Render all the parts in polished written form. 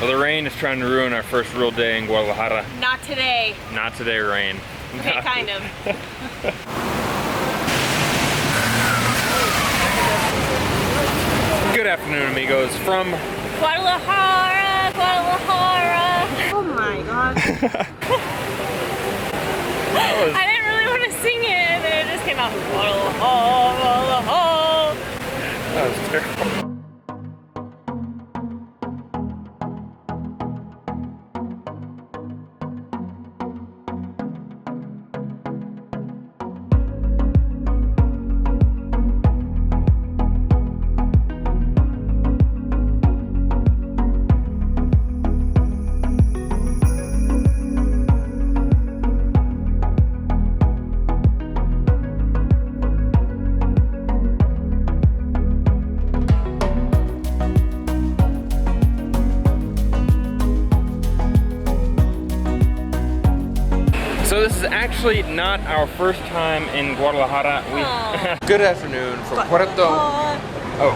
Well, the rain is trying to ruin our first real day in Guadalajara. Not today. Not today, rain. Okay, kind of. Good afternoon, amigos, from Guadalajara, Guadalajara. Oh my god. I didn't really want to sing it, and then it just came out. Guadalajara, Guadalajara. That was terrible. So this is actually not our first time in Guadalajara. Good afternoon from Puerto... Oh,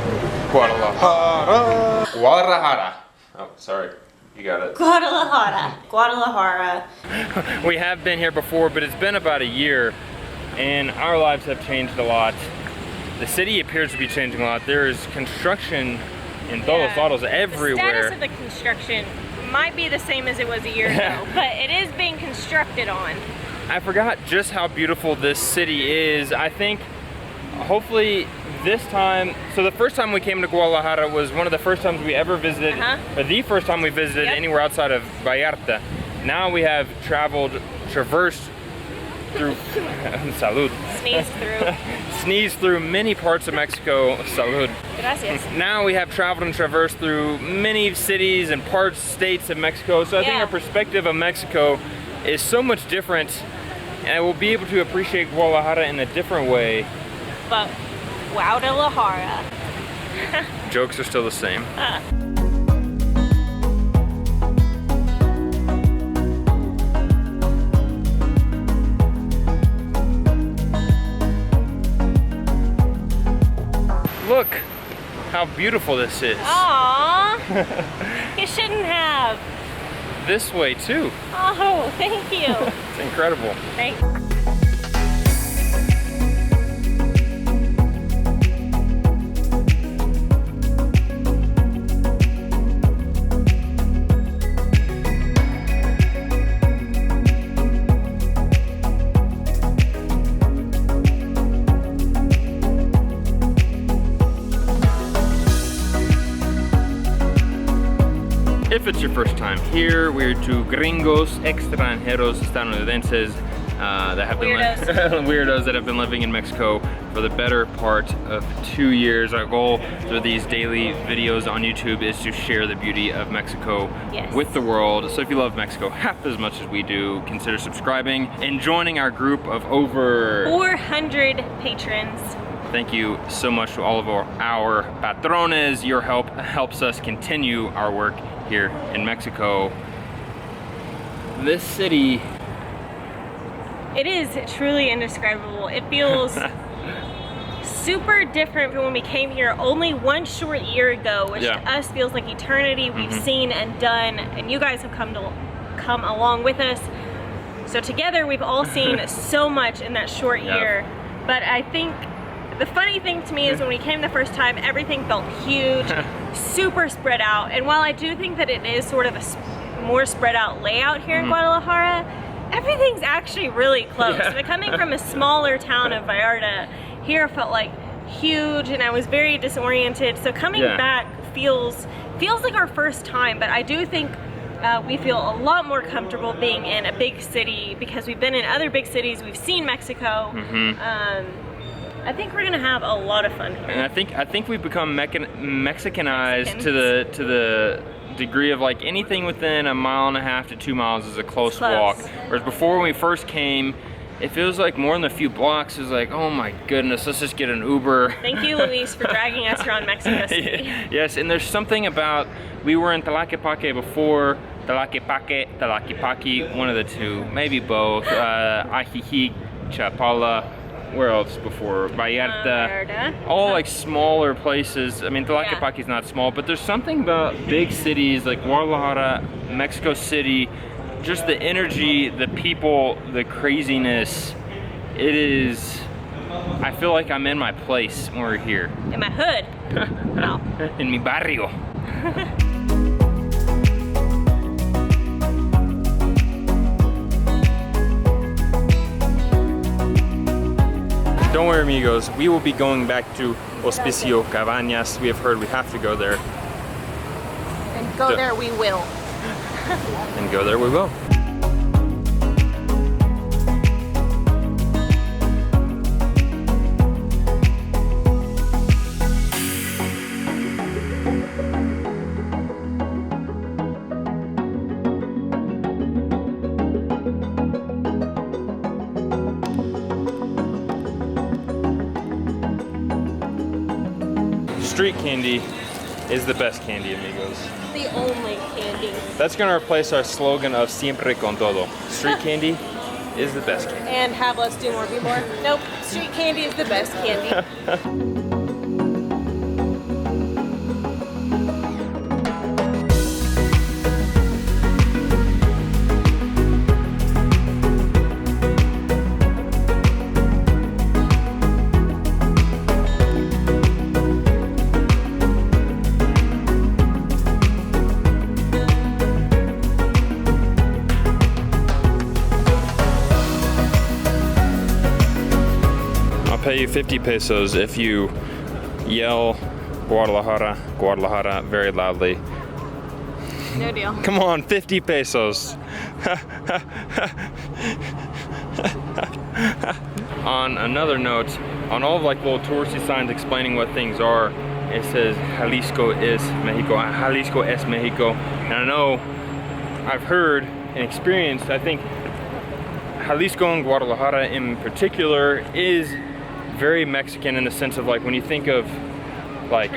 Guadalajara. Guadalajara. Oh, sorry. You got it. Guadalajara. Guadalajara. We have been here before, but it's been about a year, and our lives have changed a lot. The city appears to be changing a lot. There is construction in todos lados everywhere. The status of the construction might be the same as it was a year ago, but it is being constructed on. I forgot just how beautiful this city is. I think hopefully this time, so the first time we came to Guadalajara was one of the first times we ever visited, or the first time we visited anywhere outside of Vallarta. Now we have traversed through, salud. Sneezed through many parts of Mexico, salud. Gracias. Now we have traveled and traversed through many cities and states of Mexico. So I think our perspective of Mexico is so much different, and we'll be able to appreciate Guadalajara in a different way. But Guadalajara. Jokes are still the same. Look how beautiful this is. Aww. You shouldn't have. This way too. Oh, thank you. It's incredible. Thanks. If it's your first time here, we're two gringos, extranjeros, estadounidenses, that have been weirdos that have been living in Mexico for the better part of 2 years. Our goal through these daily videos on YouTube is to share the beauty of Mexico with the world. So if you love Mexico half as much as we do, consider subscribing and joining our group of over 400 patrons. Thank you so much to all of our patrones. Your help helps us continue our work here in Mexico. This city, it is truly indescribable. It feels super different from when we came here only one short year ago, which to us feels like eternity. We've seen and done, and you guys have come along with us. So together we've all seen so much in that short year. But I think the funny thing to me is when we came the first time, everything felt huge, super spread out. And while I do think that it is sort of a more spread out layout here in Guadalajara, everything's actually really close. But coming from a smaller town of Vallarta, here felt like huge, and I was very disoriented. So coming back feels like our first time, but I do think we feel a lot more comfortable being in a big city because we've been in other big cities, we've seen Mexico. I think we're gonna have a lot of fun here. And I think we've become Mexicanized to the degree of like anything within 1.5 to 2 miles is a close walk. Whereas before when we first came, it feels like more than a few blocks is like, oh my goodness, let's just get an Uber. Thank you, Luis, for dragging us around Mexico City. Yes, and there's something about, we were in Tlaquepaque before, Tlaquepaque, one of the two, maybe both, Ajijic, Chapala, where else before? Vallarta. All like smaller places. I mean, Tlaquepaque is not small, but there's something about big cities like Guadalajara, Mexico City, just the energy, the people, the craziness. It is, I feel like I'm in my place when we're here. In my hood. No. In mi barrio. Don't worry, amigos, we will be going back to Hospicio Cabañas. We have heard we have to go there. And go there we will. And go there we will. Street candy is the best candy, amigos. The only candy. That's gonna replace our slogan of siempre con todo. Street candy is the best candy. And have less, do more, be more. Nope, street candy is the best candy. Pay you 50 pesos if you yell Guadalajara, Guadalajara very loudly. No deal. Come on, 50 pesos. On another note, on all of like little touristy signs explaining what things are, it says Jalisco es Mexico, Jalisco es Mexico. And I know, I've heard and experienced, I think Jalisco and Guadalajara in particular is very Mexican in the sense of like when you think of like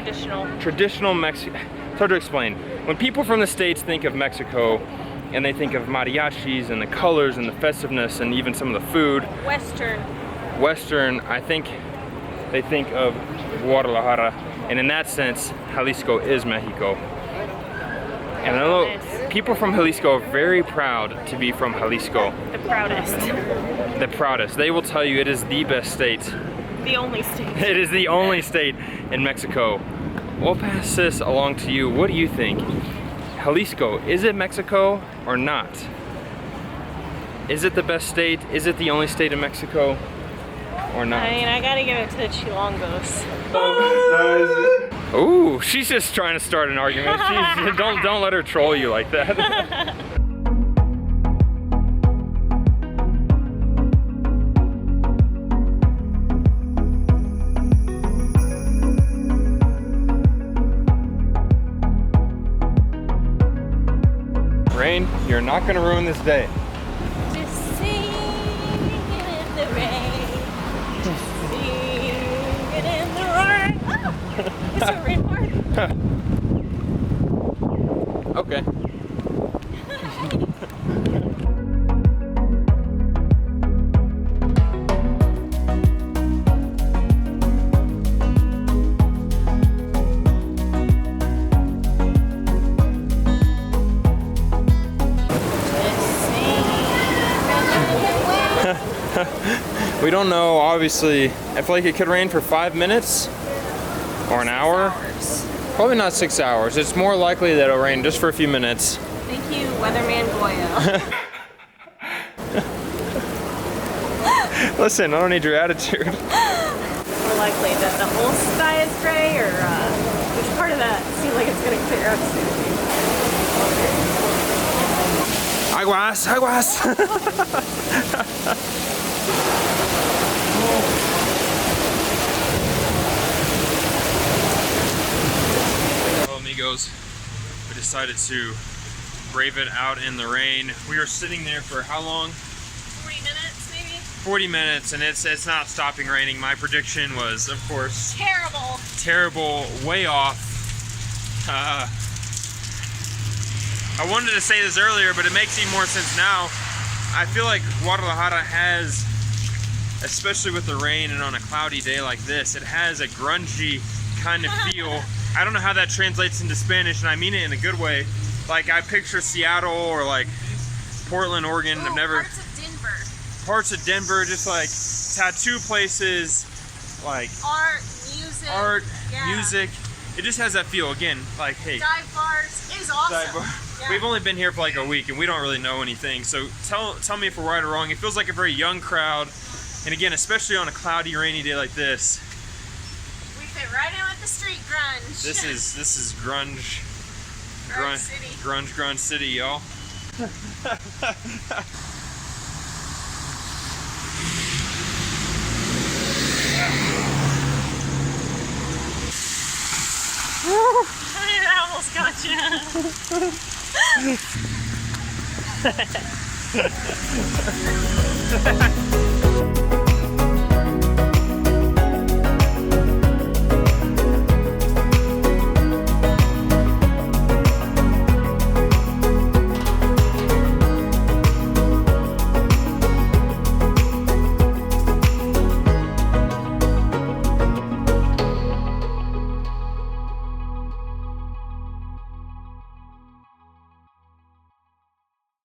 traditional Mexican. It's hard to explain. When people from the States think of Mexico and they think of mariachis and the colors and the festiveness and even some of the food. Western, I think they think of Guadalajara, and in that sense, Jalisco is Mexico. And I know people from Jalisco are very proud to be from Jalisco. The proudest. The proudest. They will tell you it is the best state. The only state. It is the only state in Mexico. We'll pass this along to you. What do you think? Jalisco, is it Mexico or not? Is it the best state? Is it the only state in Mexico or not? I mean, I gotta give it to the Chilangos. Ooh, she's just trying to start an argument. Don't let her troll you like that. Rain, you're not gonna ruin this day. Just sing in the rain. Just sing in the rain. Oh, it's a rain part. Okay. We don't know, obviously. I feel like it could rain for 5 minutes or an hour. Probably not 6 hours. It's more likely that it'll rain just for a few minutes. Thank you, Weatherman Goya. Listen, I don't need your attitude. More likely that the whole sky is gray, or which part of that seems like it's gonna clear up soon. Aguas, aguas. Well, amigos, we decided to brave it out in the rain. We were sitting there for how long? 40 minutes, maybe? 40 minutes, and it's not stopping raining. My prediction was, of course, terrible, way off. I wanted to say this earlier, but it makes even more sense now. I feel like Guadalajara has especially with the rain and on a cloudy day like this, it has a grungy kind of feel. I don't know how that translates into Spanish, and I mean it in a good way. Like, I picture Seattle or like Portland, Oregon. I've never. Parts of Denver. Parts of Denver, just like tattoo places, like art, music. It just has that feel again. Like, hey, dive bars is awesome. dive bar. Yeah. We've only been here for like a week, and we don't really know anything. So tell me if we're right or wrong. It feels like a very young crowd, and again, especially on a cloudy, rainy day like this. We fit right in with the street grunge. This is grunge. Grunge City. Grunge City, y'all. I almost got you.